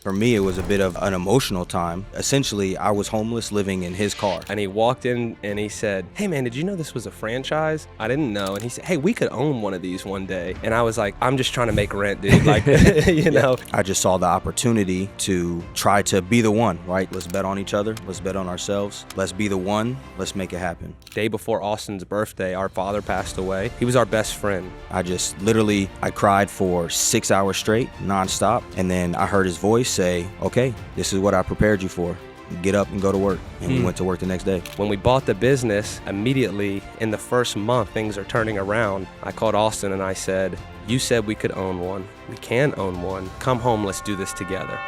For me, it was a bit of an emotional time. Essentially, I was homeless living in his car. And he walked in and he said, "Hey man, did you know this was a franchise?" I didn't know. And he said, "Hey, we could own one of these one day." And I was like, "I'm just trying to make rent, dude." Like, you know. I just saw the opportunity to try to be the one, right? Let's bet on each other. Let's bet on ourselves. Let's be the one. Let's make it happen. Day before Austin's birthday, our father passed away. He was our best friend. I cried for 6 hours straight, nonstop. And then I heard his voice say, "Okay, this is what I prepared you for. Get up and go to work." And we went to work the next day. When we bought the business, immediately in the first month, things are turning around. I called Austin and I said, "You said we could own one. We can own one. Come home, let's do this together."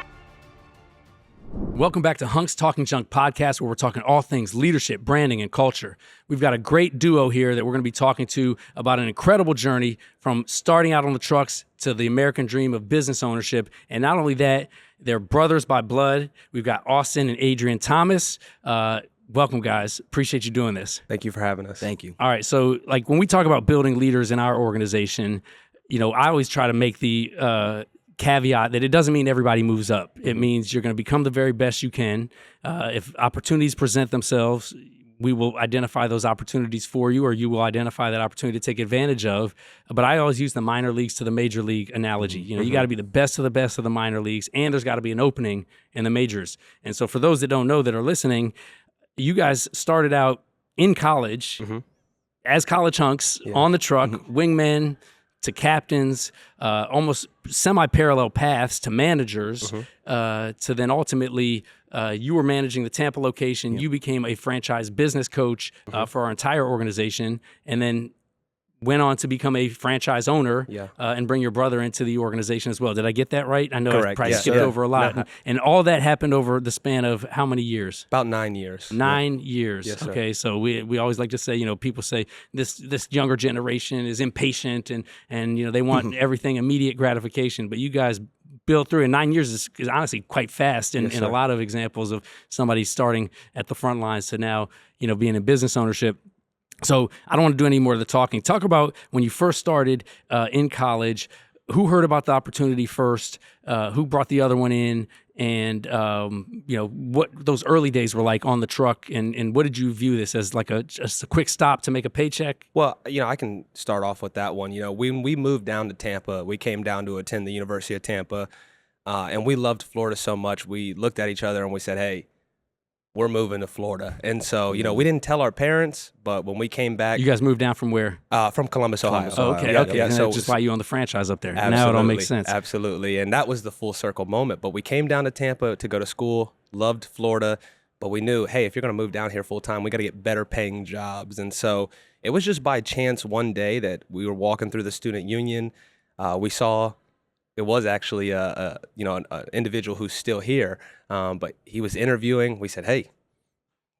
Welcome back to Hunks Talking Junk podcast, where we're talking all things leadership, branding, and culture. We've got a great duo here that we're going to be talking to about an incredible journey from starting out on the trucks to the American dream of business ownership. And not only that, they're brothers by blood. We've got Austin and Adrian Thomas. Welcome, guys. Appreciate you doing this. Thank you for having us. Thank you. All right. So, like, when we talk about building leaders in our organization, you know, I always try to make the caveat that it doesn't mean everybody moves up. It means you're going to become the very best you can. If opportunities present themselves, we will identify those opportunities for you, or you will identify that opportunity to take advantage of. But I always use the minor leagues to the major league analogy. You know, you got to be the best of the minor leagues, and there's got to be an opening in the majors. And so for those that don't know that are listening, you guys started out in college as college hunks on the truck, wingmen to captains, almost semi-parallel paths to managers, to then ultimately you were managing the Tampa location. You became a franchise business coach for our entire organization, and then went on to become a franchise owner and bring your brother into the organization as well. Did I get that right? I know I probably skipped over a lot. And all that happened over the span of how many years? About 9 years. 9 years. Yes, sir. Okay, so we always like to say, you know, people say this younger generation is impatient and you know, they want everything immediate gratification, but you guys built through, and 9 years is honestly quite fast in a lot of examples of somebody starting at the front lines to now, you know, being in business ownership. So I don't want to do any more of the talking. Talk about when you first started in college. Who heard about the opportunity first? Who brought the other one in? And you know, what those early days were like on the truck. And what did you view this as, like just a quick stop to make a paycheck? Well, you know, I can start off with that one. You know, when we moved down to Tampa, we came down to attend the University of Tampa, and we loved Florida so much. We looked at each other and we said, "Hey, we're moving to Florida." And so, you know, we didn't tell our parents, but when we came back... You guys moved down from where? From Columbus, Ohio. Okay. Yeah, so just why you own the franchise up there. Absolutely, now it all makes sense. Absolutely. And that was the full circle moment. But we came down to Tampa to go to school, loved Florida, but we knew, hey, if you're going to move down here full time, we got to get better paying jobs. And so it was just by chance one day that we were walking through the student union. We saw... It was actually an individual who's still here, but he was interviewing. We said, "Hey,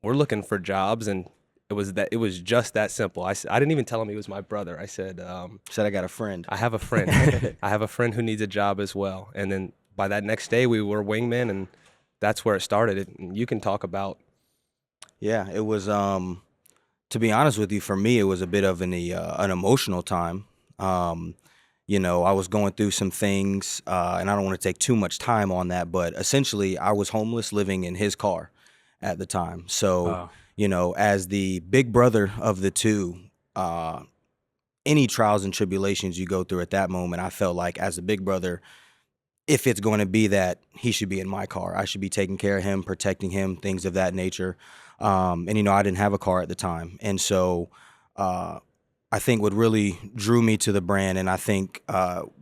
we're looking for jobs," and it was just that simple. I didn't even tell him he was my brother. I said, I got a friend. I have a friend. I have a friend who needs a job as well. And then by that next day, we were wingmen, and that's where it started. And you can talk about. Yeah, it was. To be honest with you, for me, it was a bit of an emotional time. You know, I was going through some things, and I don't want to take too much time on that, but essentially I was homeless living in his car at the time. So, you know, as the big brother of the two, any trials and tribulations you go through at that moment, I felt like as a big brother, if it's going to be that, he should be in my car. I should be taking care of him, protecting him, things of that nature. And, you know, I didn't have a car at the time. And so, I think what really drew me to the brand, and I think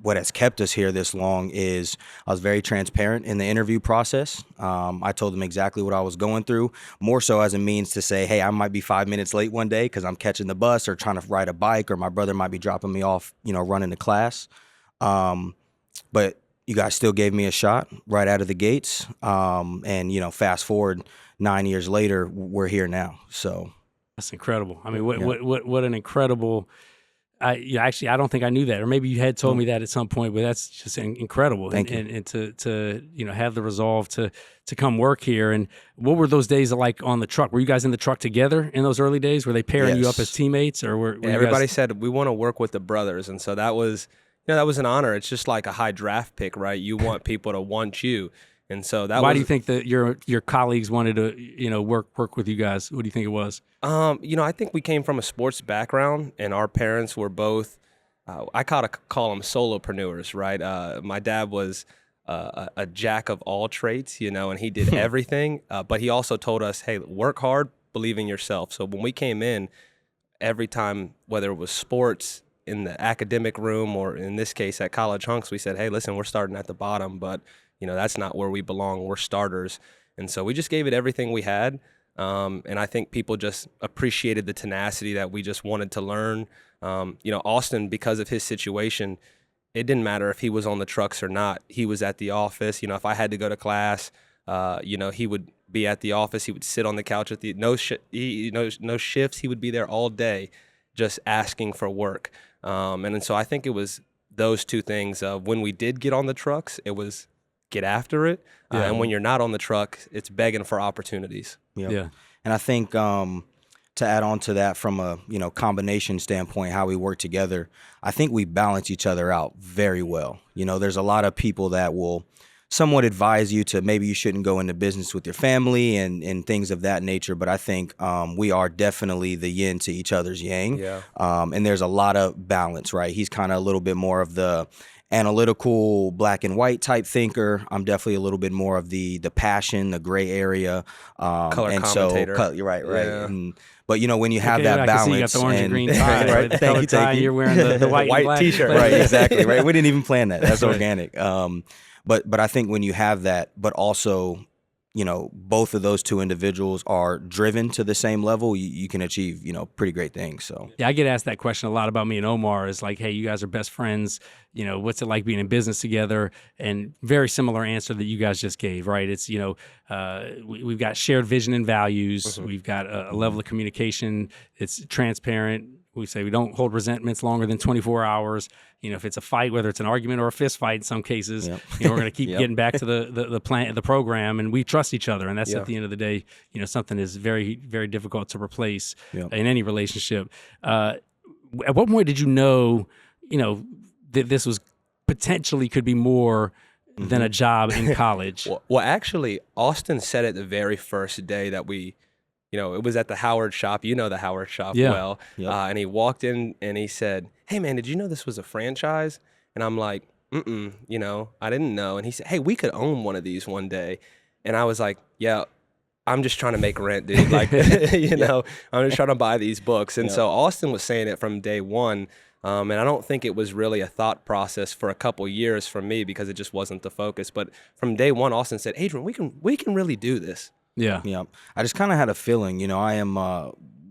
what has kept us here this long, is I was very transparent in the interview process. I told them exactly what I was going through, more so as a means to say, hey, I might be 5 minutes late one day because I'm catching the bus or trying to ride a bike, or my brother might be dropping me off, you know, running to class. But you guys still gave me a shot right out of the gates. And, you know, fast forward 9 years later, we're here now. So. That's incredible. I mean, what an incredible. I don't think I knew that, or maybe you had told me that at some point, but that's just incredible. Thank you. And to you know, have the resolve to come work here. And what were those days like on the truck? Were you guys in the truck together in those early days? Were they pairing you up as teammates, or were everybody said we want to work with the brothers, and so that was, you know, that was an honor. It's just like a high draft pick, right? You want people to want you. And so that Why was, do you think that your colleagues wanted to, work with you guys? What do you think it was? I think we came from a sports background, and our parents were both, I call them solopreneurs, right? My dad was a jack of all trades, and he did everything. But he also told us, hey, work hard, believe in yourself. So when we came in, every time, whether it was sports, in the academic room, or in this case at College Hunks, we said, hey, listen, we're starting at the bottom, but that's not where we belong. We're starters. And so we just gave it everything we had. And I think people just appreciated the tenacity that we just wanted to learn. Austin, because of his situation, it didn't matter if he was on the trucks or not. He was at the office. If I had to go to class, he would be at the office. He would sit on the couch at no shifts. He would be there all day just asking for work. And so I think it was those two things. When we did get on the trucks, it was get after it. And when you're not on the truck, it's begging for opportunities. Yep. Yeah. And I think to add on to that from a combination standpoint, how we work together, I think we balance each other out very well. There's a lot of people that will somewhat advise you to maybe you shouldn't go into business with your family and things of that nature. But I think we are definitely the yin to each other's yang. Yeah. And there's a lot of balance, right? He's kind of a little bit more of the analytical black and white type thinker. I'm definitely a little bit more of the passion, the gray area. Color and commentator. So, you're right. Yeah. But when you have Okay, that I can balance, see you got the orange and green tie, right? the Thank colored you, tie, thank you. You're wearing the white, White and black t-shirt. Right, exactly. Right. We didn't even plan that. That's Right. organic. But I think when you have that, but also, both of those two individuals are driven to the same level, you can achieve, pretty great things. So Yeah, I get asked that question a lot about me and Omar. Is like, hey, you guys are best friends. What's it like being in business together? And very similar answer that you guys just gave, right? It's, we've got shared vision and values. Mm-hmm. We've got a level of communication. It's transparent. We say we don't hold resentments longer than 24 hours. If it's a fight, whether it's an argument or a fist fight in some cases, Yep. we're going to keep Yep. getting back to the program, and we trust each other. And that's Yeah. at the end of the day, something is very, very difficult to replace Yep. in any relationship. At what point did you know, that this was potentially could be more than a job in college? Well, actually, Austin said it the very first day that we, it was at the Howard shop. The Howard shop Yeah. well. Yep. And he walked in and he said, hey, man, did you know this was a franchise? And I'm like, I didn't know. And he said, hey, we could own one of these one day. And I was like, yeah, I'm just trying to make rent, dude. Like, I'm just trying to buy these books. And so Austin was saying it from day one. And I don't think it was really a thought process for a couple years for me because it just wasn't the focus. But from day one, Austin said, Adrian, we can really do this. Yeah. Yeah, I just kind of had a feeling,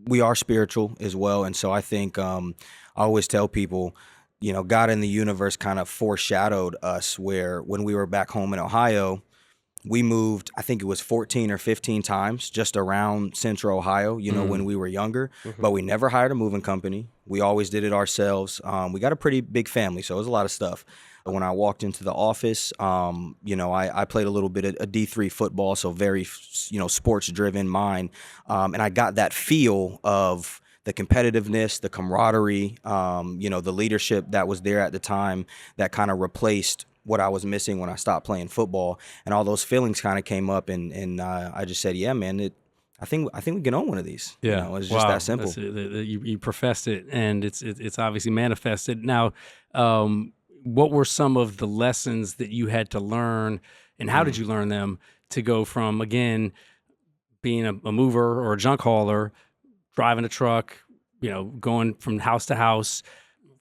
we are spiritual as well. And so I think I always tell people, God and the universe kind of foreshadowed us where when we were back home in Ohio, we moved, I think it was 14 or 15 times just around Central Ohio, when we were younger, but we never hired a moving company. We always did it ourselves. We got a pretty big family, so it was a lot of stuff. When I walked into the office, I played a little bit of a D3 football, so very, sports driven mind. And I got that feel of the competitiveness, the camaraderie, the leadership that was there at the time that kind of replaced what I was missing when I stopped playing football. And all those feelings kind of came up and I just said, yeah, man, I think we can own one of these. Yeah, it's just that simple. You professed it, and it's obviously manifested. Now, what were some of the lessons that you had to learn, and how did you learn them to go from, again, being a mover or a junk hauler, driving a truck, going from house to house,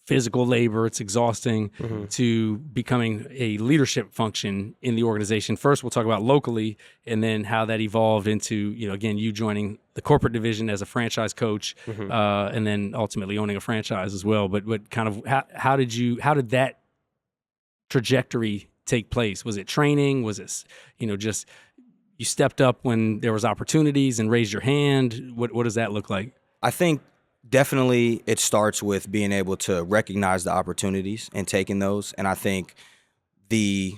physical labor, it's exhausting, to becoming a leadership function in the organization? First, we'll talk about locally, and then how that evolved into, again, you joining the corporate division as a franchise coach, and then ultimately owning a franchise as well. But kind of how did that trajectory take place? Was it training? Was it, just you stepped up when there was opportunities and raised your hand? What does that look like? I think definitely it starts with being able to recognize the opportunities and taking those. And I think the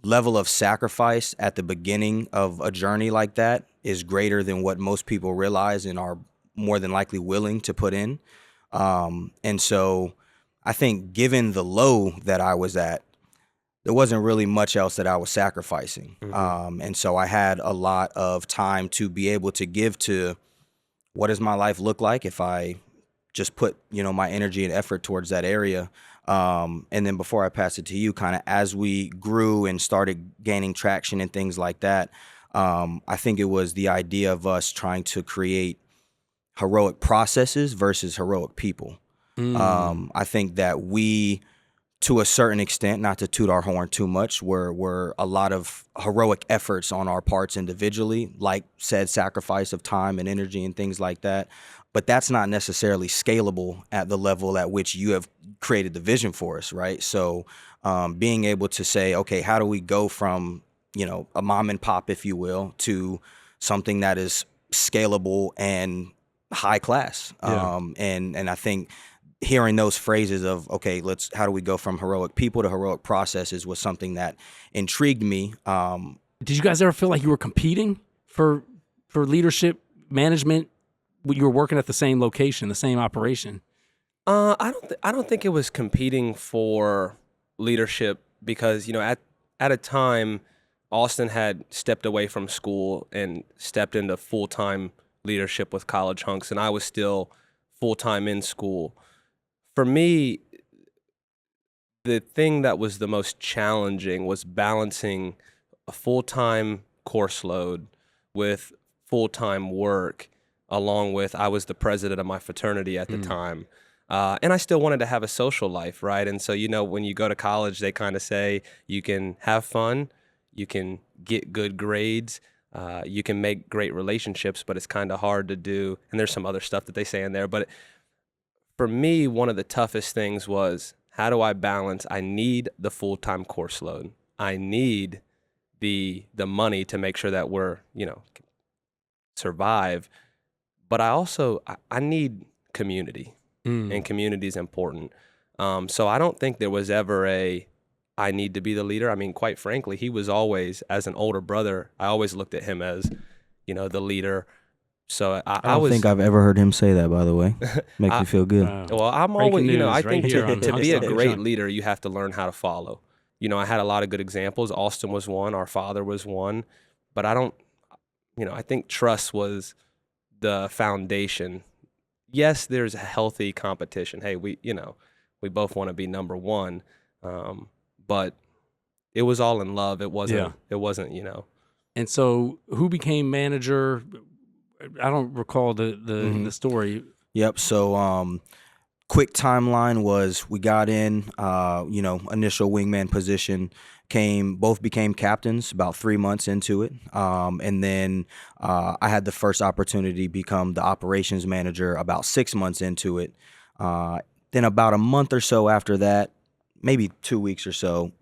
level of sacrifice at the beginning of a journey like that is greater than what most people realize and are more than likely willing to put in. And so I think given the low that I was at, there wasn't really much else that I was sacrificing. And so I had a lot of time to be able to give to what does my life look like if I just put, my energy and effort towards that area. And then before I pass it to you, kind of as we grew and started gaining traction and things like that, I think it was the idea of us trying to create heroic processes versus heroic people. I think that we, to a certain extent, not to toot our horn too much, were a lot of heroic efforts on our parts individually, like said sacrifice of time and energy and things like that. But that's not necessarily scalable at the level at which you have created the vision for us, right? So being able to say, okay, how do we go from, a mom and pop, if you will, to something that is scalable and high class? And I think hearing those phrases of, okay, how do we go from heroic people to heroic processes was something that intrigued me. Did you guys ever feel like you were competing for leadership, management? You were working at the same location, the same operation. I don't think it was competing for leadership because, at a time, Austin had stepped away from school and stepped into full-time leadership with College Hunks, and I was still full-time in school. For me, the thing that was the most challenging was balancing a full-time course load with full-time work, along with I was the president of my fraternity at the time. And I still wanted to have a social life, right? And so, when you go to college, they kind of say you can have fun, you can get good grades, you can make great relationships, but it's kind of hard to do. And there's some other stuff that they say in there. But for me, one of the toughest things was, how do I balance? I need the full-time course load. I need the money to make sure that we're, survive. But I need community, and community is important. So I don't think there was ever I need to be the leader. I mean, quite frankly, he was always, as an older brother, I always looked at him as, the leader. So I don't think I've ever heard him say that, by the way. Makes me feel good. Well, I'm Breaking always, news I right think here on to be a Hunks great Talk. leader, you have to learn how to follow. I had a lot of good examples. Austin was one. Our father was one. But I think trust was the foundation. Yes, there's a healthy competition. Hey, we both want to be number one. But it was all in love. It wasn't, And so who became manager? I don't recall the story. Yep. So, quick timeline was we got in, initial wingman position, both became captains about 3 months into it. And then I had the first opportunity to become the operations manager about 6 months into it. Then about a month or so after that, maybe 2 weeks or so,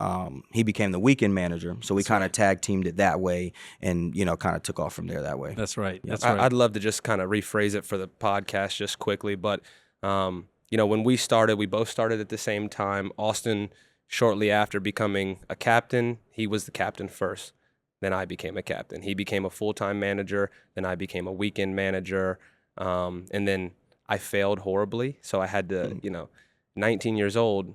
he became the weekend manager. So we kind of tag teamed it that way and, kind of took off from there that way. That's right. That's right. right. I'd love to just kind of rephrase it for the podcast just quickly. But, when we started, we both started at the same time. Austin, shortly after becoming a captain, he was the captain first. Then I became a captain. He became a full-time manager. Then I became a weekend manager. And then I failed horribly. So I had to, 19 years old,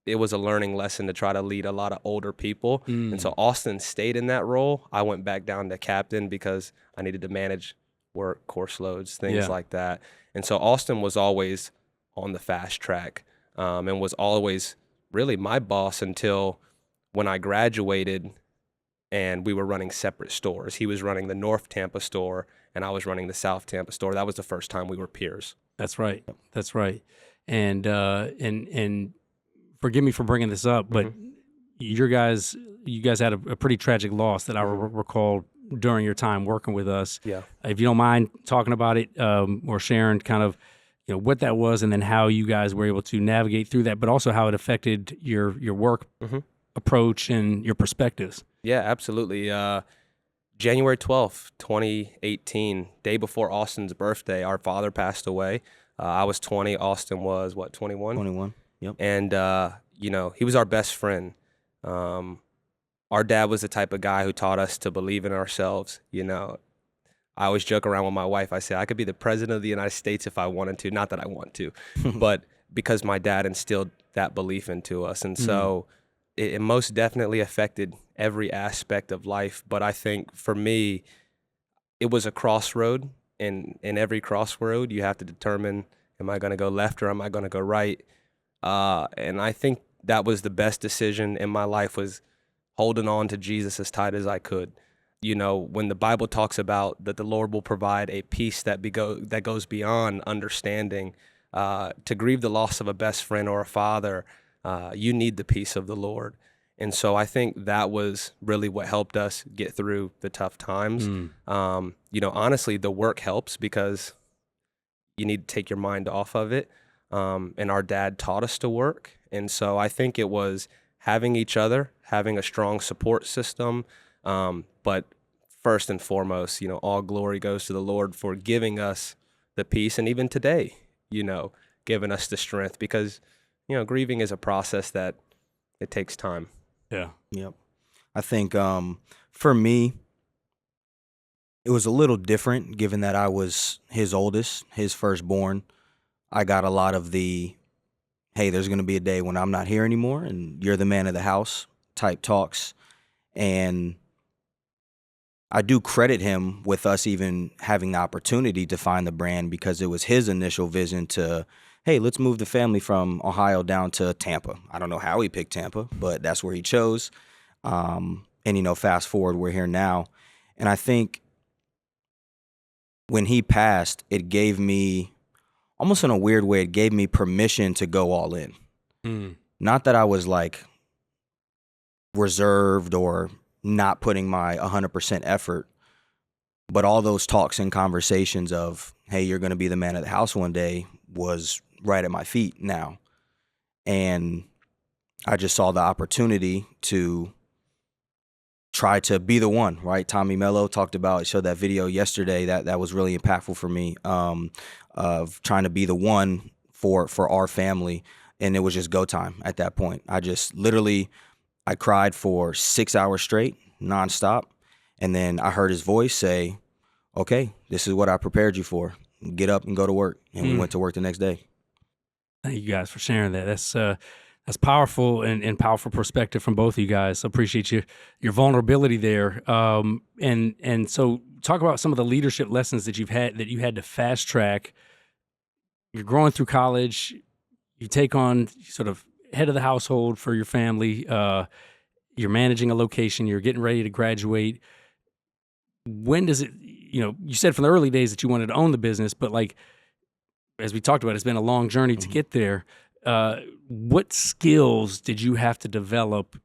it was a learning lesson to try to lead a lot of older people. And so Austin stayed in that role. I went back down to captain because I needed to manage work, course loads, things like that. And so Austin was always on the fast track and was always really my boss until when I graduated and we were running separate stores. He was running the North Tampa store and I was running the South Tampa store. That was the first time we were peers. That's right. That's right. And forgive me for bringing this up, but you guys had a pretty tragic loss that I recall during your time working with us. Yeah. If you don't mind talking about it or sharing kind of, what that was and then how you guys were able to navigate through that, but also how it affected your work approach and your perspectives. Yeah, absolutely. January 12th, 2018, day before Austin's birthday, our father passed away. I was 20. Austin was, 21? 21. Yep. And, he was our best friend. Our dad was the type of guy who taught us to believe in ourselves. I always joke around with my wife. I say, I could be the president of the United States if I wanted to. Not that I want to, but because my dad instilled that belief into us. And so it most definitely affected every aspect of life. But I think for me, it was a crossroad. And in every crossroad, you have to determine, am I going to go left or am I going to go right? And I think that was the best decision in my life, was holding on to Jesus as tight as I could. You know, when the Bible talks about that the Lord will provide a peace that goes beyond understanding, to grieve the loss of a best friend or a father, you need the peace of the Lord. And so I think that was really what helped us get through the tough times. You know, honestly, the work helps because you need to take your mind off of it. And our dad taught us to work. And so I think it was having each other, having a strong support system. But first and foremost, you know, all glory goes to the Lord for giving us the peace. And even today, you know, giving us the strength, because, you know, grieving is a process that it takes time. Yeah. Yep. I think for me, it was a little different given that I was his oldest, his firstborn. I got a lot of the, hey, there's going to be a day when I'm not here anymore and you're the man of the house type talks. And I do credit him with us even having the opportunity to find the brand, because it was his initial vision to, hey, let's move the family from Ohio down to Tampa. I don't know how he picked Tampa, but that's where he chose. And, you know, fast forward, we're here now. And I think when he passed, it gave me, almost in a weird way, it gave me permission to go all in. Not that I was like reserved or not putting my 100% effort, but all those talks and conversations of, hey, you're going to be the man of the house one day, was right at my feet now. And I just saw the opportunity to try to be the one, right? Tommy Mello talked about, showed that video yesterday, that was really impactful for me, of trying to be the one for our family. And it was just go time at that point. I just literally, I cried for 6 hours straight, nonstop. And then I heard his voice say, okay, this is what I prepared you for. Get up and go to work. And we went to work the next day. Thank you guys for sharing that. That's powerful and powerful perspective from both of you guys. So appreciate your vulnerability there. And so talk about some of the leadership lessons that you had to fast track. You're growing through college. You take on sort of head of the household for your family. You're managing a location. You're getting ready to graduate. When does it, you said from the early days that you wanted to own the business, but like, as we talked about, it's been a long journey to get there. What skills did you have to develop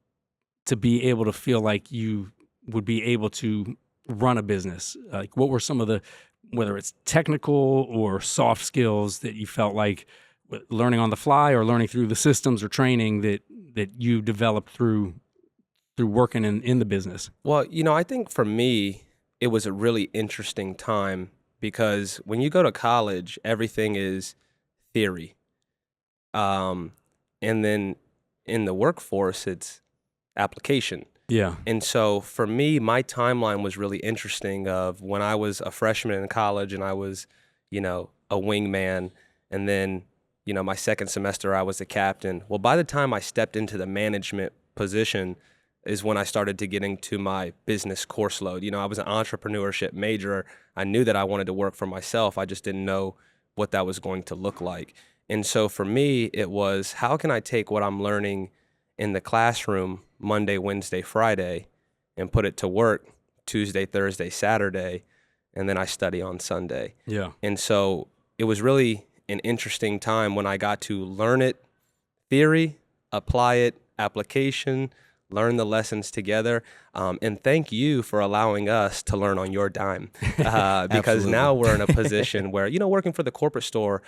to be able to feel like you would be able to run a business? Like, what were some of the, whether it's technical or soft skills, that you felt like learning on the fly or learning through the systems or training that you developed through working in the business? Well, I think for me, it was a really interesting time, because when you go to college, everything is theory. And then in the workforce, it's application. Yeah. And so for me, my timeline was really interesting, of when I was a freshman in college and I was, a wingman. And then, my second semester, I was a captain. Well, by the time I stepped into the management position is when I started to get into my business course load. I was an entrepreneurship major. I knew that I wanted to work for myself. I just didn't know what that was going to look like. And so for me, it was, how can I take what I'm learning in the classroom Monday, Wednesday, Friday, and put it to work Tuesday, Thursday, Saturday, and then I study on Sunday. Yeah. And so it was really an interesting time when I got to learn it, theory, apply it, application, learn the lessons together. And thank you for allowing us to learn on your dime, because now we're in a position where, working for the corporate store,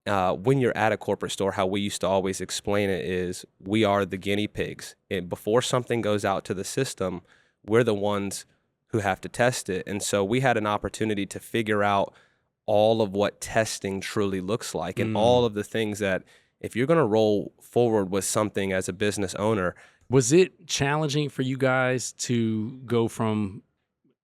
when you're at a corporate store, how we used to always explain it is, we are the guinea pigs. And before something goes out to the system, we're the ones who have to test it. And so we had an opportunity to figure out all of what testing truly looks like, and all of the things that, if you're going to roll forward with something as a business owner. Was it challenging for you guys to go from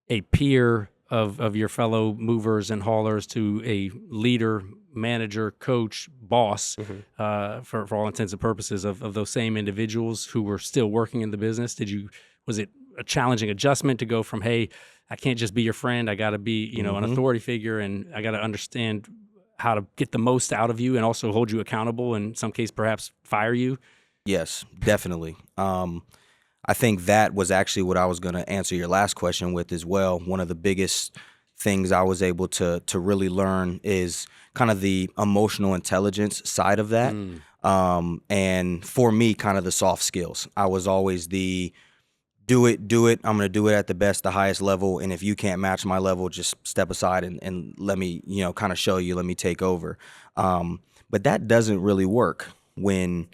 a peer of your fellow movers and haulers to a leader manager, coach, boss, for all intents and purposes of those same individuals who were still working in the business? Was it a challenging adjustment to go from, hey, I can't just be your friend, I got to be, an authority figure, and I got to understand how to get the most out of you and also hold you accountable, and in some case perhaps fire you? Yes, definitely. I think that was actually what I was going to answer your last question with as well. One of the biggest things I was able to really learn is kind of the emotional intelligence side of that. And for me, kind of the soft skills. I was always the do it. I'm going to do it at the highest level. And if you can't match my level, just step aside and let me, kind of show you, let me take over. But that doesn't really work when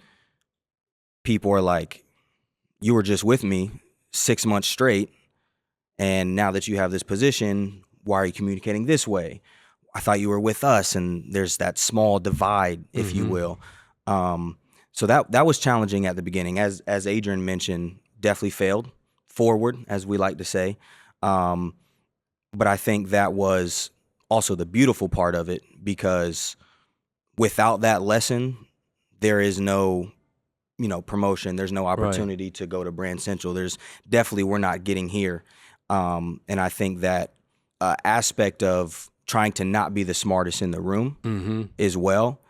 people are like, you were just with me 6 months straight, and now that you have this position, why are you communicating this way? I thought you were with us, and there's that small divide, if you will. So that was challenging at the beginning. As Adrian mentioned, definitely failed forward, as we like to say. But I think that was also the beautiful part of it, because without that lesson, there is no promotion. There's no opportunity to go to Brand Central. There's definitely, we're not getting here. And I think that aspect of trying to not be the smartest in the room as well.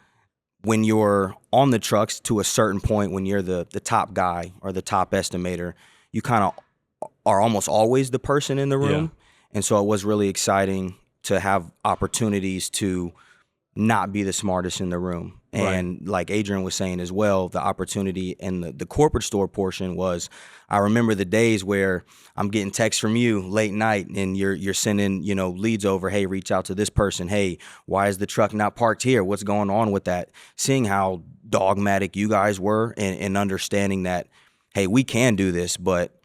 When you're on the trucks to a certain point, when you're the top guy or the top estimator, you kind of are almost always the person in the room. And so it was really exciting to have opportunities to not be the smartest in the room. And like Adrian was saying as well, the opportunity in the corporate store portion was, I remember the days where I'm getting texts from you late night and you're sending, leads over, hey, reach out to this person. Hey, why is the truck not parked here? What's going on with that? Seeing how dogmatic you guys were, and understanding that, hey, we can do this, but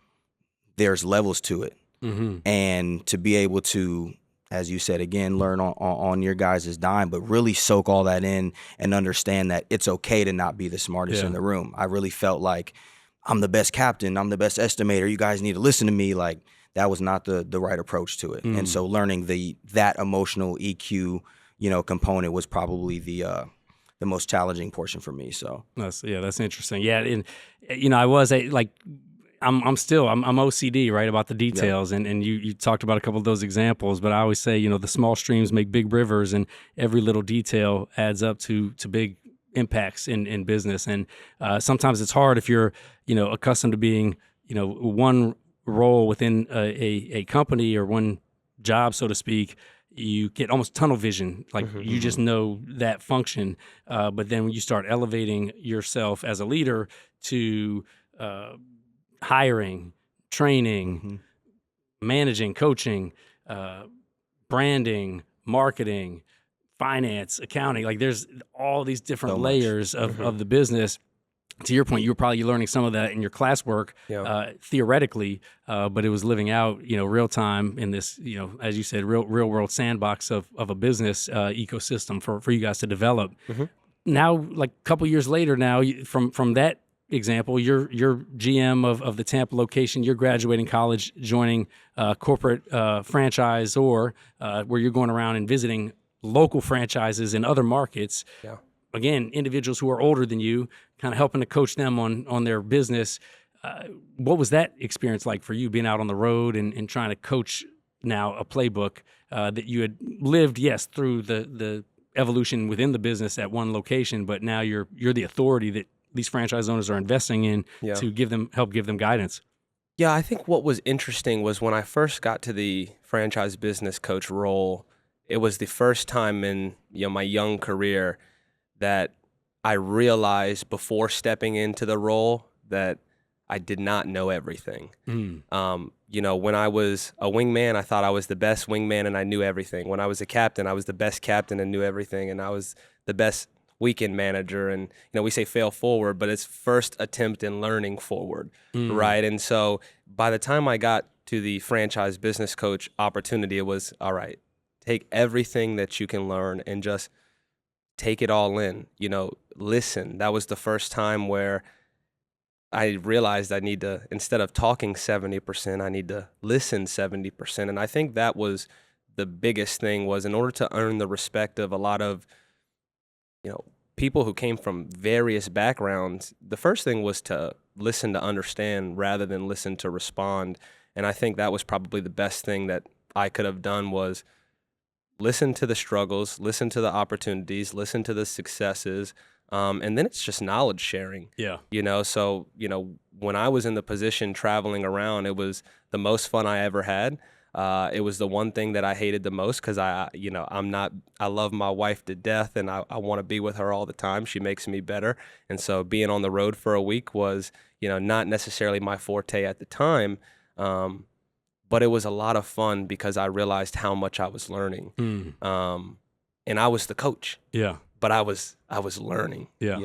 there's levels to it. And to be able to, as you said, again, learn on your guys' dime, but really soak all that in and understand that it's okay to not be the smartest in the room. I really felt like I'm the best captain, I'm the best estimator, you guys need to listen to me. Like, that was not the right approach to it. And so learning that emotional EQ, component was probably the most challenging portion for me. So that's interesting. Yeah, and I was I'm OCD, right, about the details, and you talked about a couple of those examples, but I always say, the small streams make big rivers, and every little detail adds up to big impacts in business. And sometimes it's hard if you're, accustomed to being, one role within a company or one job, so to speak. You get almost tunnel vision, like you just know that function. But then when you start elevating yourself as a leader to hiring, training, managing, coaching, branding, marketing, finance, accounting, like there's all these different layers of the business. To your point, you were probably learning some of that in your classwork, theoretically, but it was living out, real time in this, as you said, real world sandbox of a business ecosystem for you guys to develop. Now, like a couple years later now, from that example, you're GM of the Tampa location, you're graduating college, joining corporate franchise, or where you're going around and visiting local franchises in other markets. Again, individuals who are older than you, kind of helping to coach them on their business. What was that experience like for you, being out on the road and trying to coach now a playbook that you had lived, yes, through the evolution within the business at one location, but now you're the authority that these franchise owners are investing in to help give them guidance? Yeah, I think what was interesting was when I first got to the franchise business coach role, it was the first time in my young career that I realized before stepping into the role that I did not know everything. When I was a wingman, I thought I was the best wingman and I knew everything. When I was a captain, I was the best captain and knew everything, and I was the best weekend manager. And we say fail forward, but it's first attempt in learning forward, right? And so by the time I got to the franchise business coach opportunity, it was, all right, take everything that you can learn and just take it all in, listen. That was the first time where I realized I need to, instead of talking 70%, I need to listen 70%. And I think that was the biggest thing, was in order to earn the respect of a lot of people who came from various backgrounds, the first thing was to listen to understand rather than listen to respond. And I think that was probably the best thing that I could have done was listen to the struggles, listen to the opportunities, listen to the successes. And then it's just knowledge sharing. Yeah. So, when I was in the position traveling around, it was the most fun I ever had. It was the one thing that I hated the most because I love my wife to death and I want to be with her all the time. She makes me better. And so being on the road for a week was, not necessarily my forte at the time. But it was a lot of fun because I realized how much I was learning. And I was the coach. Yeah. But I was learning. Yeah.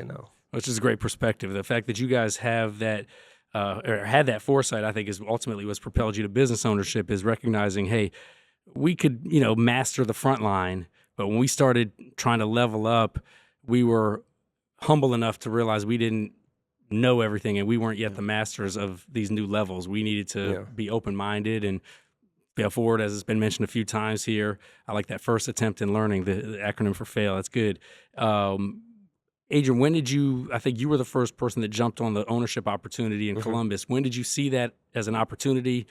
Which is a great perspective. The fact that you guys have that or had that foresight, I think, is ultimately what's propelled you to business ownership, is recognizing, hey, we could, master the front line, but when we started trying to level up, we were humble enough to realize we didn't know everything and we weren't yet the masters of these new levels. We needed to be open-minded and fail forward, as it's been mentioned a few times here. I like that first attempt in learning, the acronym for fail. That's good. Adrian, when did I think you were the first person that jumped on the ownership opportunity in Columbus. When did you see that as an opportunity?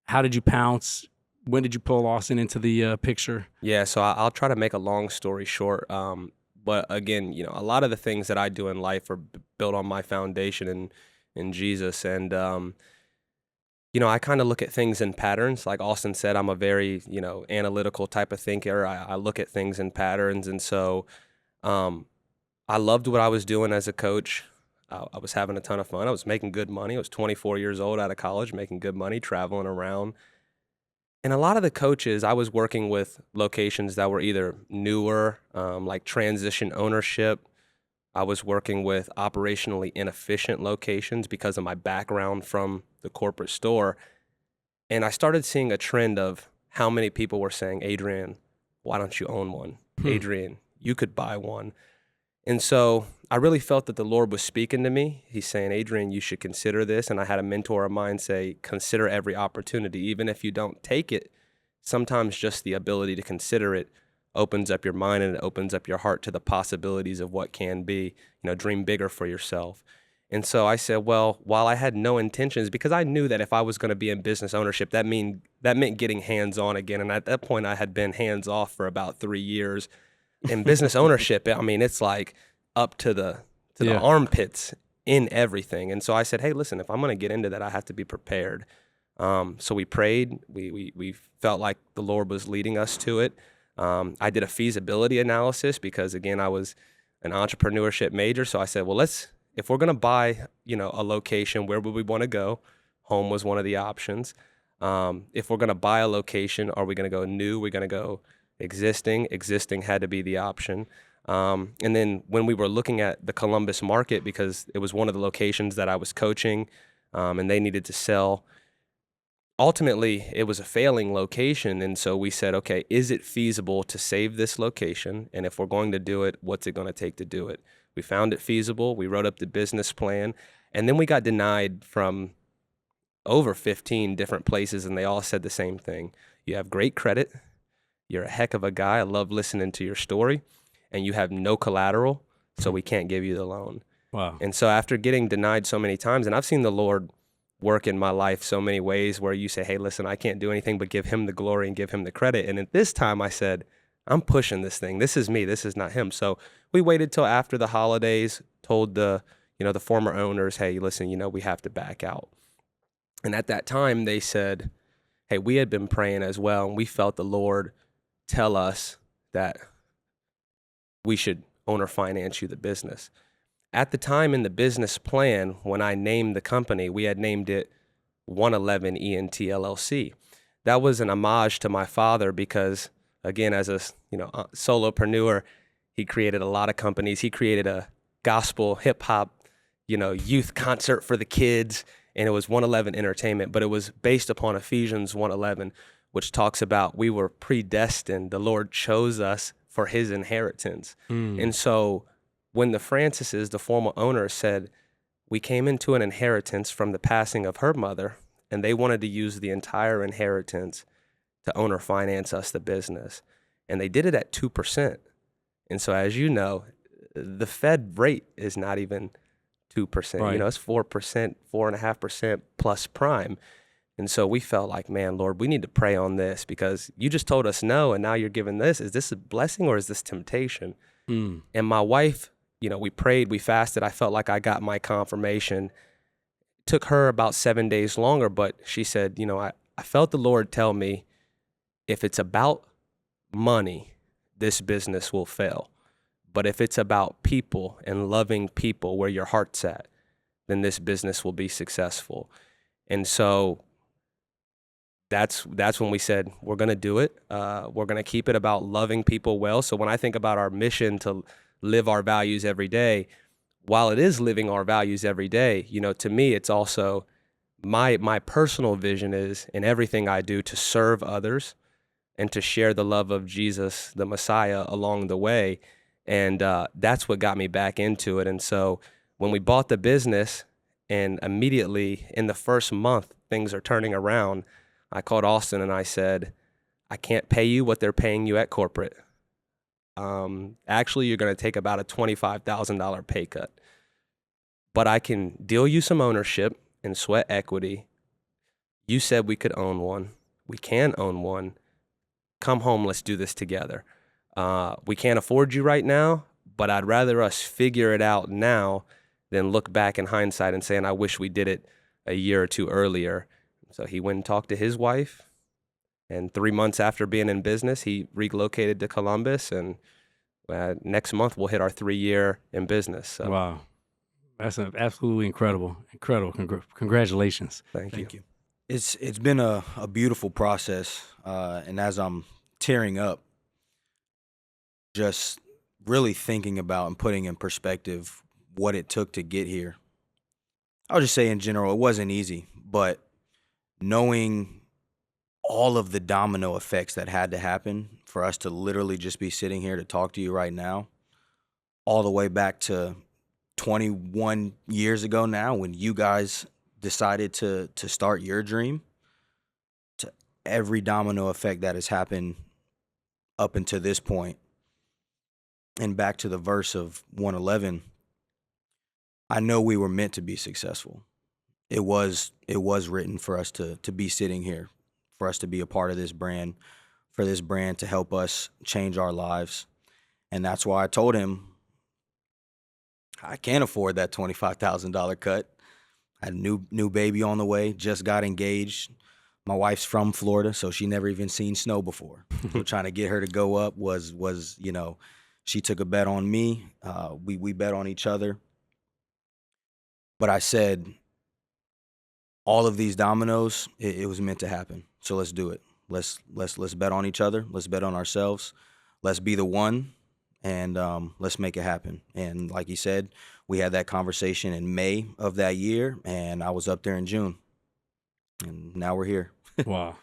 How did you pounce? When did you pull Austin into the picture? Yeah, so I'll try to make a long story short. But again, a lot of the things that I do in life are built on my foundation in Jesus. And, I kind of look at things in patterns. Like Austin said, I'm a very, analytical type of thinker. I look at things in patterns. And so I loved what I was doing as a coach. I was having a ton of fun. I was making good money. I was 24 years old out of college, making good money, traveling around. And a lot of the coaches, I was working with locations that were either newer, like transition ownership. I was working with operationally inefficient locations because of my background from the corporate store. And I started seeing a trend of how many people were saying, Adrian, why don't you own one? Adrian, you could buy one. And so I really felt that the Lord was speaking to me. He's saying, Adrian, you should consider this. And I had a mentor of mine say, consider every opportunity. Even if you don't take it, sometimes just the ability to consider it opens up your mind and it opens up your heart to the possibilities of what can be. Dream bigger for yourself. And so I said, well, while I had no intentions, because I knew that if I was going to be in business ownership, that meant getting hands-on again. And at that point, I had been hands-off for about 3 years. In business ownership, it's like up to the armpits in everything. And so I said, hey, listen, if I'm going to get into that, I have to be prepared. So we prayed. We felt like the Lord was leading us to it. I did a feasibility analysis because, again, I was an entrepreneurship major. So I said, well, if we're going to buy, a location, where would we want to go? Home was one of the options. If we're going to buy a location, are we going to go new? We're going to go existing had to be the option. And then when we were looking at the Columbus market, because it was one of the locations that I was coaching, and they needed to sell, ultimately it was a failing location. And so we said, okay, is it feasible to save this location? And if we're going to do it, what's it going to take to do it? We found it feasible. We wrote up the business plan, and then we got denied from over 15 different places, and they all said the same thing. You have great credit. You're a heck of a guy. I love listening to your story. And you have no collateral, so we can't give you the loan. Wow. And so after getting denied so many times, and I've seen the Lord work in my life so many ways where you say, hey, listen, I can't do anything but give him the glory and give him the credit. And at this time I said, I'm pushing this thing. This is me. This is not him. So we waited till after the holidays, told the former owners, hey, listen, we have to back out. And at that time they said, hey, we had been praying as well, and we felt the Lord tell us that we should owner finance you the business. At the time in the business plan, when I named the company, we had named it 111 ENT LLC. That was an homage to my father because, again, as a solopreneur, he created a lot of companies. He created a gospel hip hop, youth concert for the kids, and it was 111 Entertainment, but it was based upon Ephesians 1:11, which talks about we were predestined. The Lord chose us for his inheritance. And so when the Francises, the former owner, said, we came into an inheritance from the passing of her mother, and they wanted to use the entire inheritance to owner finance us the business. And they did it at 2%. And so as you know, the Fed rate is not even 2%. Right. It's 4%, 4.5% plus prime. And so we felt like, man, Lord, we need to pray on this because you just told us no, and now you're giving this. Is this a blessing or is this temptation? Mm. And my wife, we prayed, we fasted. I felt like I got my confirmation. It took her about 7 days longer, but she said, I felt the Lord tell me, if it's about money, this business will fail. But if it's about people and loving people where your heart's at, then this business will be successful. And so that's when we said, we're going to do it. We're going to keep it about loving people well. So when I think about our mission to live our values every day, while it is living our values every day, to me, it's also my personal vision is in everything I do to serve others and to share the love of Jesus, the Messiah, along the way. And that's what got me back into it. And so when we bought the business and immediately in the first month, things are turning around, I called Austin and I said, I can't pay you what they're paying you at corporate. Actually, you're going to take about a $25,000 pay cut. But I can deal you some ownership and sweat equity. You said we could own one. We can own one. Come home, let's do this together. We can't afford you right now, but I'd rather us figure it out now than look back in hindsight and saying, I wish we did it a year or two earlier. So he went and talked to his wife, and 3 months after being in business, he relocated to Columbus, and next month we'll hit our 3-year in business. So. Wow. That's absolutely incredible. Incredible. Congratulations. Thank you. It's been a beautiful process, and as I'm tearing up, just really thinking about and putting in perspective what it took to get here. I'll just say in general, it wasn't easy, but knowing all of the domino effects that had to happen for us to literally just be sitting here to talk to you right now, all the way back to 21 years ago now when you guys decided to start your dream, to every domino effect that has happened up until this point, and back to the verse of 111, I know we were meant to be successful. It was written for us to be sitting here, for us to be a part of this brand, for this brand to help us change our lives. And that's why I told him, I can't afford that $25,000 cut. I had a new baby on the way, just got engaged. My wife's from Florida, so she never even seen snow before. So trying to get her to go up was she took a bet on me. We bet on each other. But I said, all of these dominoes, it was meant to happen. So let's do it. Let's bet on each other. Let's bet on ourselves. Let's be the one, and let's make it happen. And like he said, we had that conversation in May of that year, and I was up there in June, and now we're here. Wow.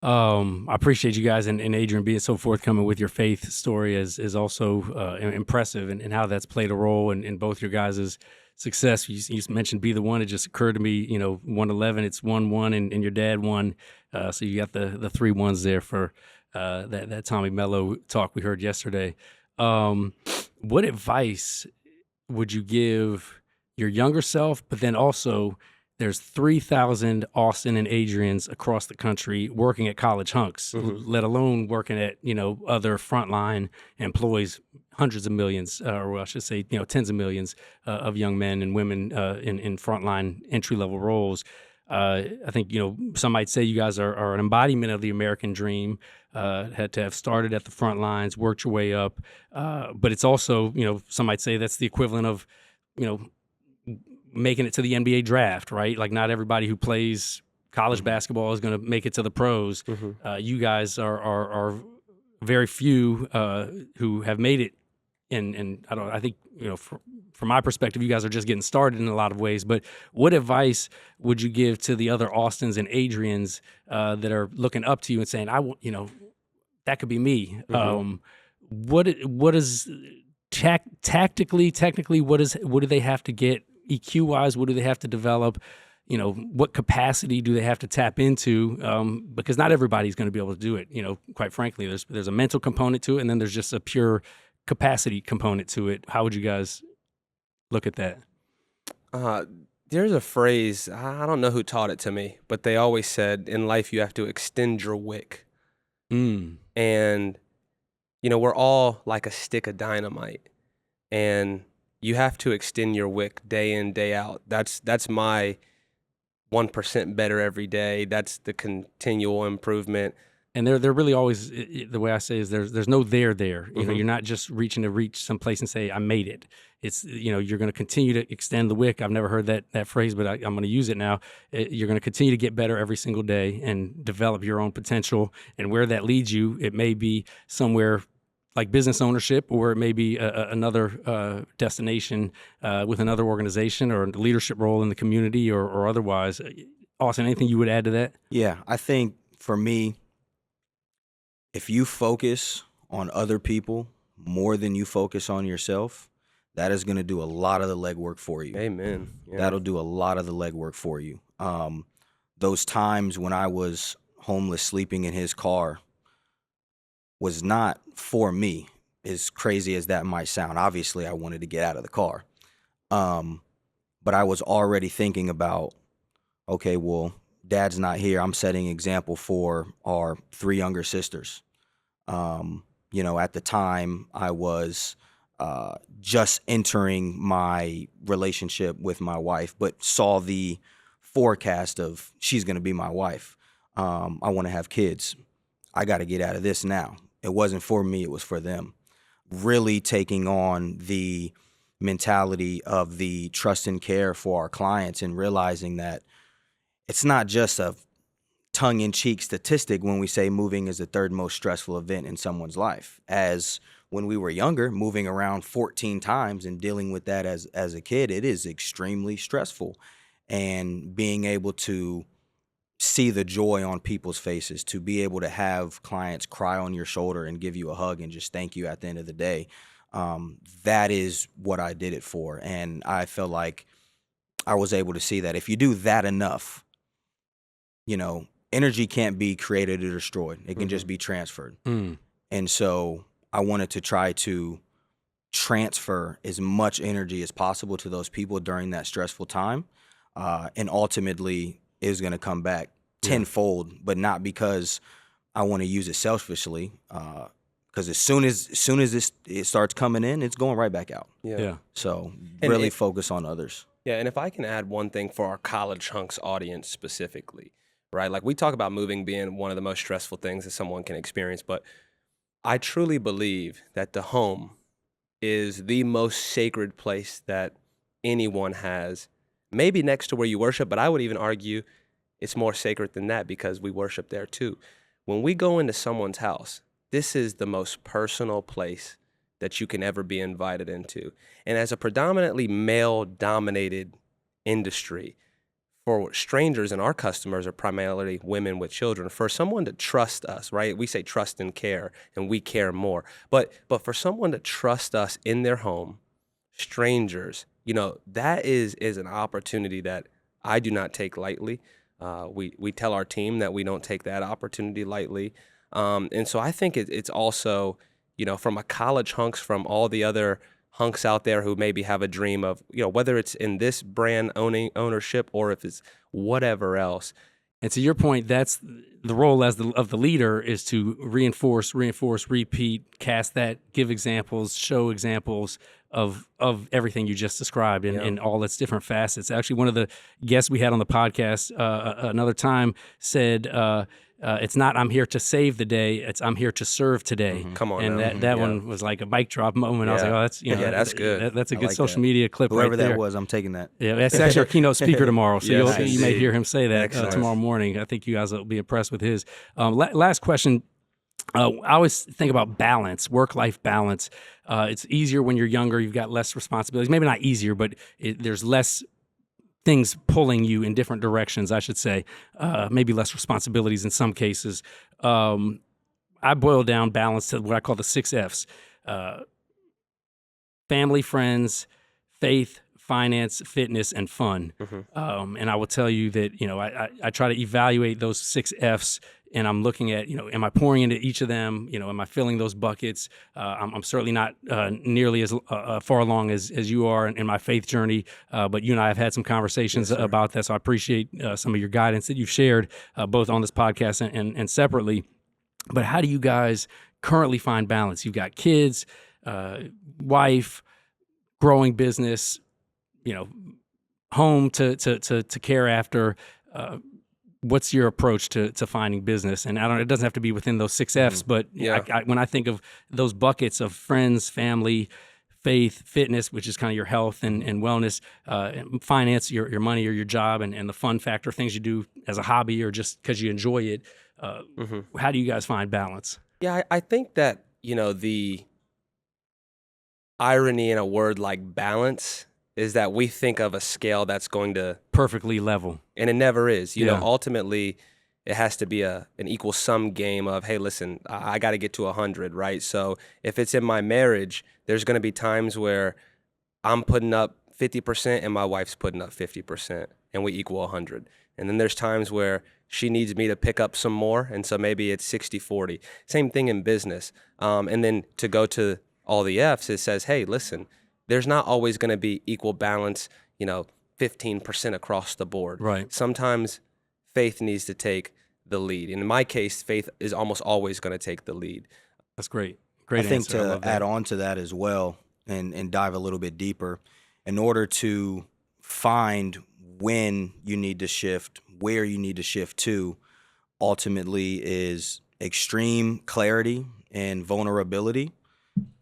I appreciate you guys and Adrian being so forthcoming with your faith story is also impressive, and how that's played a role in both your guys' success. You mentioned be the one. It just occurred to me, 111, it's 1-1, and your dad won. So you got the 3 1s there for that Tommy Mello talk we heard yesterday. What advice would you give your younger self, but then also there's 3,000 Austin and Adrians across the country working at college hunks, let alone working at, other frontline employees, hundreds of millions, or I should say, tens of millions of young men and women in frontline entry-level roles. I think, some might say you guys are an embodiment of the American dream, had to have started at the front lines, worked your way up. But it's also, some might say that's the equivalent of, making it to the NBA draft, right? Like not everybody who plays college basketball is going to make it to the pros. You guys are very few who have made it. And I think, from my perspective, you guys are just getting started in a lot of ways. But what advice would you give to the other Austins and Adrians that are looking up to you and saying, that could be me? What is tactically, technically, what do they have to get EQ wise? What do they have to develop? What capacity do they have to tap into? Because not everybody's going to be able to do it. Quite frankly, there's a mental component to it, and then there's just a pure capacity component to it. How would you guys look at that? There's a phrase, I don't know who taught it to me, but they always said in life you have to extend your wick. Mm. And, we're all like a stick of dynamite. And you have to extend your wick day in, day out. That's my 1% better every day. That's the continual improvement. And they're really always, the way I say is there's no there. You know, Mhm. you're not just reaching to reach someplace and say, I made it. It's, you're going to continue to extend the wick. I've never heard that phrase, but I'm going to use it now. You're going to continue to get better every single day and develop your own potential. And where that leads you, it may be somewhere like business ownership, or it may be another destination with another organization or a leadership role in the community or otherwise. Austin, anything you would add to that? Yeah, I think for me, if you focus on other people more than you focus on yourself, that is going to do a lot of the legwork for you. Amen. Yeah. That'll do a lot of the legwork for you. Those times when I was homeless, sleeping in his car, was not for me, as crazy as that might sound. Obviously, I wanted to get out of the car. But I was already thinking about, okay, well, dad's not here. I'm setting example for our 3 younger sisters. At the time, I was just entering my relationship with my wife, but saw the forecast of she's going to be my wife. I want to have kids. I got to get out of this now. It wasn't for me. It was for them. Really taking on the mentality of the trust and care for our clients and realizing that it's not just a tongue-in-cheek statistic when we say moving is the 3rd most stressful event in someone's life. As when we were younger, moving around 14 times and dealing with that as a kid, it is extremely stressful. And being able to see the joy on people's faces, to be able to have clients cry on your shoulder and give you a hug and just thank you at the end of the day, that is what I did it for. And I felt like I was able to see that if you do that enough, energy can't be created or destroyed. It can just be transferred. Mm. And so I wanted to try to transfer as much energy as possible to those people during that stressful time. And ultimately, it was going to come back tenfold, but not because I want to use it selfishly. Because as soon as it starts coming in, it's going right back out. Yeah. So And really focus on others. Yeah, and if I can add one thing for our college hunks audience specifically, right? Like we talk about moving being one of the most stressful things that someone can experience, but I truly believe that the home is the most sacred place that anyone has, maybe next to where you worship, but I would even argue it's more sacred than that because we worship there too. When we go into someone's house, this is the most personal place that you can ever be invited into. And as a predominantly male-dominated industry, for strangers, and our customers are primarily women with children, for someone to trust us, right? We say trust and care, and we care more. But for someone to trust us in their home, strangers, that is an opportunity that I do not take lightly. We tell our team that we don't take that opportunity lightly. And so I think it's also, from a college hunks, from all the other hunks out there who maybe have a dream of, whether it's in this brand ownership or if it's whatever else. And to your point, that's the role of the leader, is to reinforce, repeat, cast that, give examples, show examples of everything you just described in all its different facets. Actually, one of the guests we had on the podcast another time said, it's not I'm here to save the day, it's I'm here to serve today. Mm-hmm. Come on, and now. that one was like a mic drop moment. I was like, oh, that's that's good. That's a I good like social that. media clip. Whoever right there. that was, I'm taking that. Yeah, that's actually our keynote speaker tomorrow. So Yes, you may indeed. hear him say that Excellent. tomorrow morning. I think you guys will be impressed with his. Last question. I always think about balance, work-life balance. It's easier when you're younger. You've got less responsibilities. Maybe not easier, but there's less things pulling you in different directions, I should say. Maybe less responsibilities in some cases. I boil down balance to what I call the 6 F's. Family, friends, faith, finance, fitness, and fun. And I will tell you that, I try to evaluate those 6 F's and I'm looking at, am I pouring into each of them? Am I filling those buckets? I'm certainly not nearly as far along as you are in my faith journey, but you and I have had some conversations about that, so I appreciate some of your guidance that you've shared both on this podcast and separately. But how do you guys currently find balance? You've got kids, wife, growing business, home to care after. What's your approach to finding business? And it doesn't have to be within those 6 F's, but when I think of those buckets of friends, family, faith, fitness, which is kind of your health and wellness, finance, your money or your job, and the fun factor, things you do as a hobby or just because you enjoy it. How do you guys find balance? Yeah, I think that, the irony in a word like balance is that we think of a scale that's going to perfectly level, and it never is. Ultimately, it has to be an equal sum game of, hey, listen, I got to get to 100, right? So if it's in my marriage, there's going to be times where I'm putting up 50% and my wife's putting up 50%, and we equal 100. And then there's times where she needs me to pick up some more, and so maybe it's 60-40. Same thing in business. And then to go to all the F's, it says, hey, listen, there's not always going to be equal balance, 15% across the board. Right. Sometimes faith needs to take the lead. In my case, faith is almost always going to take the lead. That's great. Great I think answer. to add on to that as well and dive a little bit deeper, in order to find when you need to shift, where you need to shift to, ultimately is extreme clarity and vulnerability.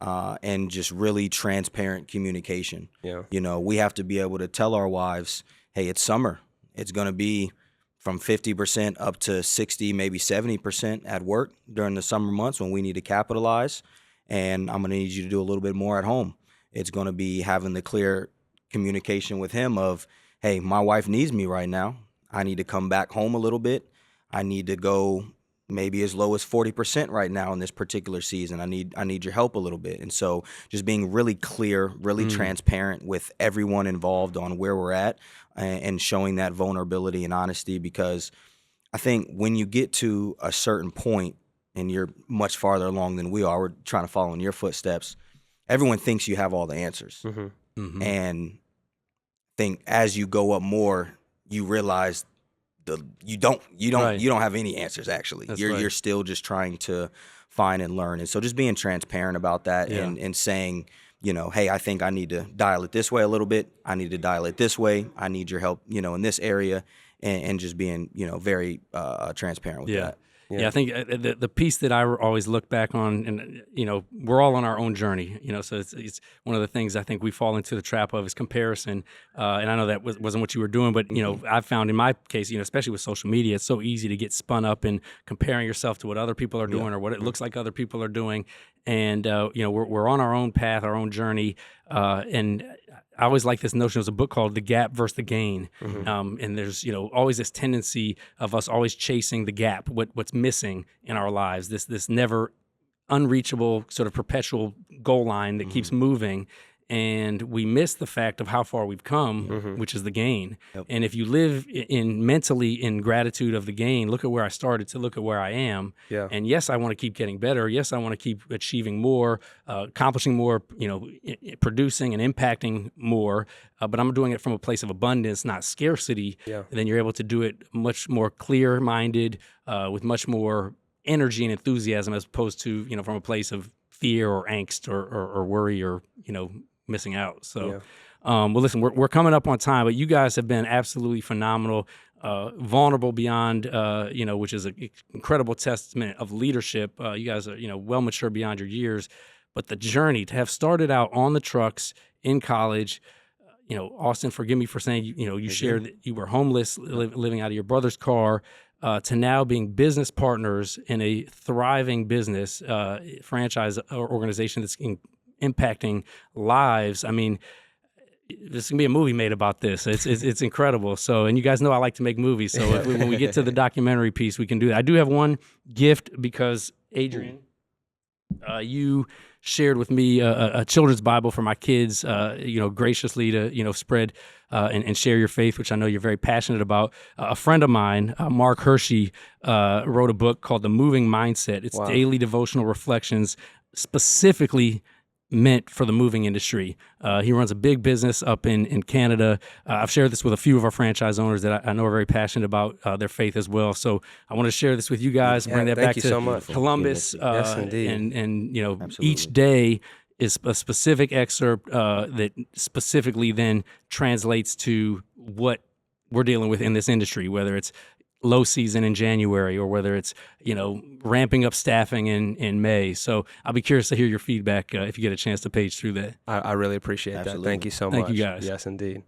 And just really transparent communication. Yeah. We have to be able to tell our wives, hey, it's summer. It's going to be from 50% up to 60, maybe 70% at work during the summer months when we need to capitalize. And I'm going to need you to do a little bit more at home. It's going to be having the clear communication with him of, hey, my wife needs me right now. I need to come back home a little bit. I need to go maybe as low as 40% right now in this particular season. I need your help a little bit. And so just being really clear, really transparent with everyone involved on where we're at and showing that vulnerability and honesty, because I think when you get to a certain point and you're much farther along than we are, we're trying to follow in your footsteps, everyone thinks you have all the answers. And think as you go up more, you realize you don't have any answers actually. You're still just trying to find and learn. And so just being transparent about that and saying, hey, I think I need to dial it this way a little bit. I need to dial it this way. I need your help, in this area, and just being, very transparent with that. Yeah, I think the piece that I always look back on, and we're all on our own journey, so it's one of the things I think we fall into the trap of is comparison. And I know that wasn't what you were doing, but I've found in my case, especially with social media, it's so easy to get spun up in comparing yourself to what other people are doing or what it looks like other people are doing. And we're on our own path, our own journey, and I always like this notion. There's a book called The Gap versus the Gain. And there's, always this tendency of us always chasing the gap, what's missing in our lives, this never unreachable sort of perpetual goal line that keeps moving. And we miss the fact of how far we've come, which is the gain. Yep. And if you live mentally in gratitude of the gain, look at where I started to look at where I am. Yeah. And yes, I want to keep getting better. Yes, I want to keep achieving more, accomplishing more, producing and impacting more. But I'm doing it from a place of abundance, not scarcity. Yeah. And then you're able to do it much more clear-minded, with much more energy and enthusiasm, as opposed to, from a place of fear or angst or worry or, missing out. So, well, listen, we're coming up on time, but you guys have been absolutely phenomenal, vulnerable beyond, which is an incredible testament of leadership. You guys are, well mature beyond your years, but the journey to have started out on the trucks in college, Austin, forgive me for saying, you shared that you were homeless, living out of your brother's car, to now being business partners in a thriving business franchise organization that's impacting lives. I mean, there's gonna be a movie made about this. It's incredible. So, and you guys know I like to make movies. So when we get to the documentary piece, we can do that. I do have one gift because Adrian, you shared with me a children's Bible for my kids, graciously to, spread and share your faith, which I know you're very passionate about. A friend of mine, Mark Hershey, wrote a book called The Moving Mindset. It's daily devotional reflections specifically meant for the moving industry. He runs a big business up in Canada. I've shared this with a few of our franchise owners that I know are very passionate about their faith as well. So I want to share this with you guys, bring that back to so much. Columbus. Yes, indeed. And Absolutely. each day is a specific excerpt that specifically then translates to what we're dealing with in this industry, whether it's low season in January or whether it's, ramping up staffing in May. So I'll be curious to hear your feedback if you get a chance to page through that. I really appreciate Absolutely. that. Thank you so much. Thank you, guys. Yes, indeed.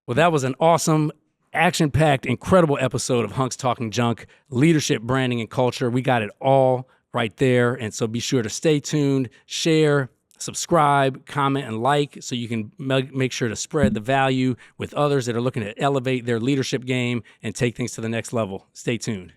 Well, that was an awesome, action-packed, incredible episode of Hunks Talking Junk, leadership, branding, and culture. We got it all right there. And so be sure to stay tuned, share, subscribe, comment, and like so you can make sure to spread the value with others that are looking to elevate their leadership game and take things to the next level. Stay tuned.